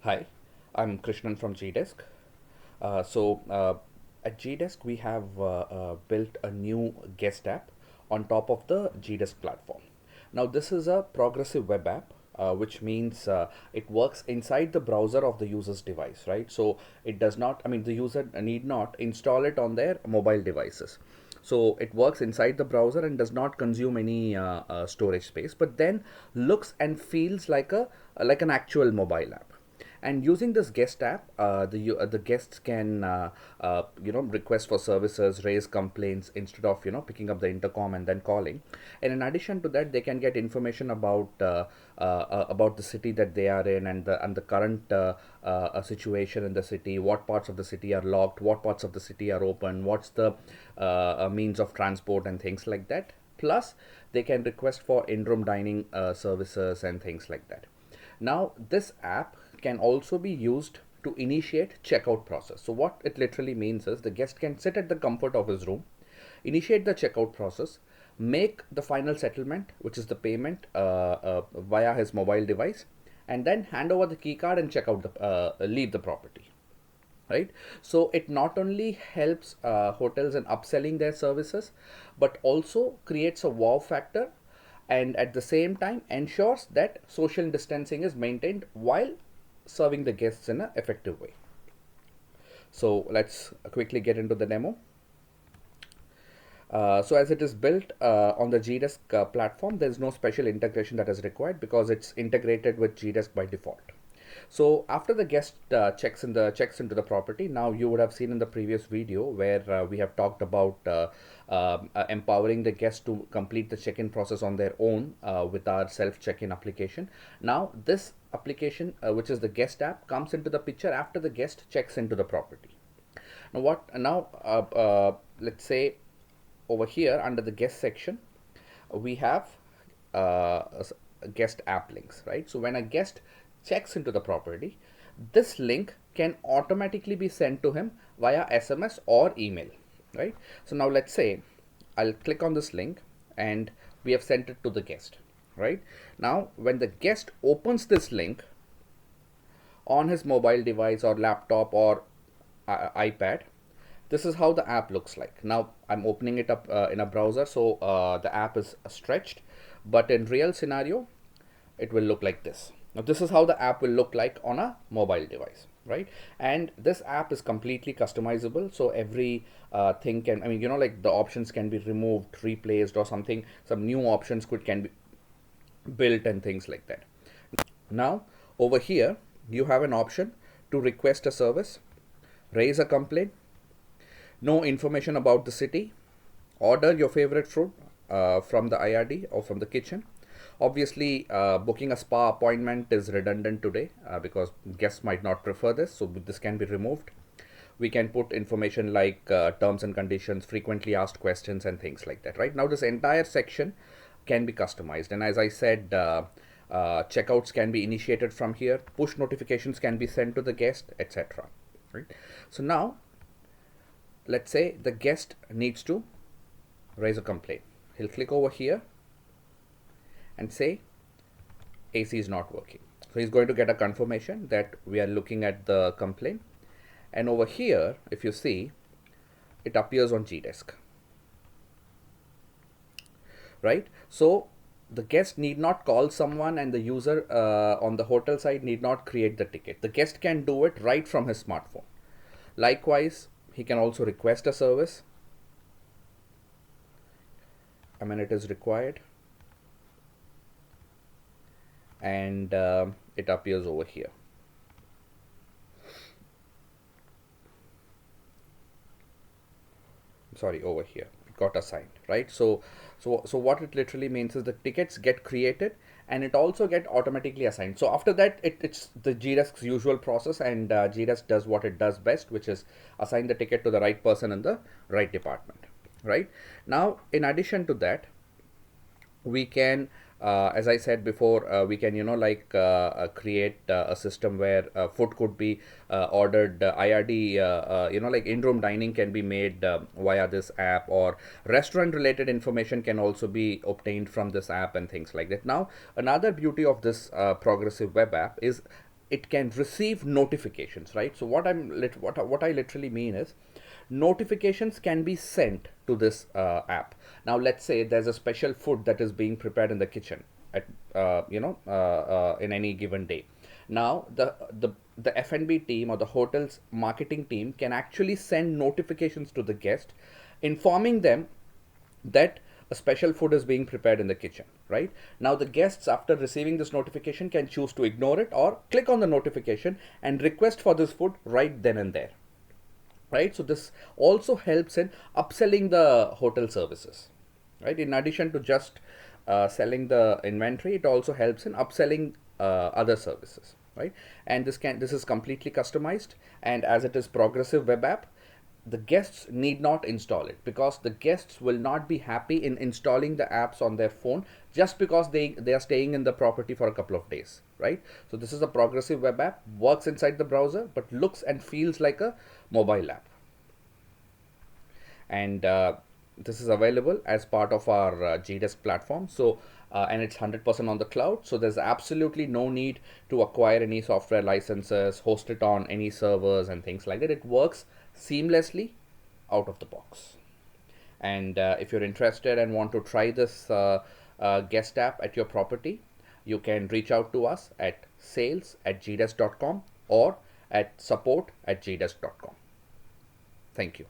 Hi, I'm Krishnan from Geedesk. So at Geedesk, we have built a new guest app on top of the Geedesk platform. Now, this is a progressive web app, which means it works inside the browser of the user's device, right? So it does not, the user need not install it on their mobile devices. So it works inside the browser and does not consume any storage space, but then looks and feels like a like an actual mobile app. And using this guest app, the guests can request for services, raise complaints instead of picking up the intercom and then calling. And in addition to that, they can get information about the city that they are in, and the current situation in the city, what parts of the city are locked, what parts of the city are open, what's the means of transport and things like that. Plus, they can request for in-room dining services and things like that. Now, this app can also be used to initiate checkout process. So what it literally means is the guest can sit at the comfort of his room, initiate the checkout process, make the final settlement, which is the payment via his mobile device, and then hand over the key card and check out leave the property, right? So it not only helps hotels in upselling their services, but also creates a wow factor, and at the same time ensures that social distancing is maintained while serving the guests in an effective way. So let's quickly get into the demo. So as it is built on the Gdesk platform, there is no special integration that is required because it's integrated with Gdesk by default. So after the guest checks into the property, now you would have seen in the previous video where we have talked about empowering the guest to complete the check-in process on their own with our self check-in application. Now this application, which is the guest app, comes into the picture after the guest checks into the property. Now let's say over here under the guest section, we have guest app links, right? So when a guest checks into the property, this link can automatically be sent to him via SMS or email, right? So now let's say I'll click on this link and we have sent it to the guest, right? Now when the guest opens this link on his mobile device or laptop or iPad, this is how the app looks like. Now I'm opening it up in a browser, so the app is stretched, but in real scenario it will look like this. Now this is how the app will look like on a mobile device, right? And this app is completely customizable, so every thing can, like the options can be removed, replaced, or something, some new options can be built and things like that. Now over here you have an option to request a service, raise a complaint, know information about the city, order your favorite food from the IRD or from the kitchen. Obviously, booking a spa appointment is redundant today because guests might not prefer this, so this can be removed. We can put information like terms and conditions, frequently asked questions, and things like that. Right now, this entire section can be customized, and as I said, checkouts can be initiated from here. Push notifications can be sent to the guest, etc. Right. So now let's say the guest needs to raise a complaint. He'll click over here and say AC is not working. So he's going to get a confirmation that we are looking at the complaint. And over here, if you see, it appears on Geedesk. Right? So the guest need not call someone, and the user on the hotel side need not create the ticket. The guest can do it right from his smartphone. Likewise, he can also request a service. It is required, and it appears over here. Sorry, over here it got assigned, right? So what it literally means is the tickets get created and it also get automatically assigned. So after that, it's the Gdesk's usual process, and Gdesk does what it does best, which is assign the ticket to the right person in the right department. Right now, in addition to that, we can as I said before, we can create a system where food could be ordered, IRD, like in-room dining can be made via this app, or restaurant related information can also be obtained from this app and things like that. Now another beauty of this progressive web app is it can receive notifications, right? So what I literally mean is notifications can be sent to this app. Now let's say there's a special food that is being prepared in the kitchen at in any given day. Now the F&B team or the hotel's marketing team can actually send notifications to the guest, informing them that a special food is being prepared in the kitchen, right? Now the guests, after receiving this notification, can choose to ignore it or click on the notification and request for this food right then and there, right? So this also helps in upselling the hotel services, right? In addition to just selling the inventory, it also helps in upselling other services, right? And this is completely customized, and as it is progressive web app, the guests need not install it, because the guests will not be happy in installing the apps on their phone just because they are staying in the property for a couple of days, right? So this is a progressive web app, works inside the browser but looks and feels like a mobile app. And this is available as part of our Geedesk platform. So and it's 100% on the cloud, so there's absolutely no need to acquire any software licenses, host it on any servers and things like that. It works seamlessly out of the box. And if you're interested and want to try this guest app at your property, you can reach out to us at sales@geedesk.com or at support@geedesk.com. Thank you.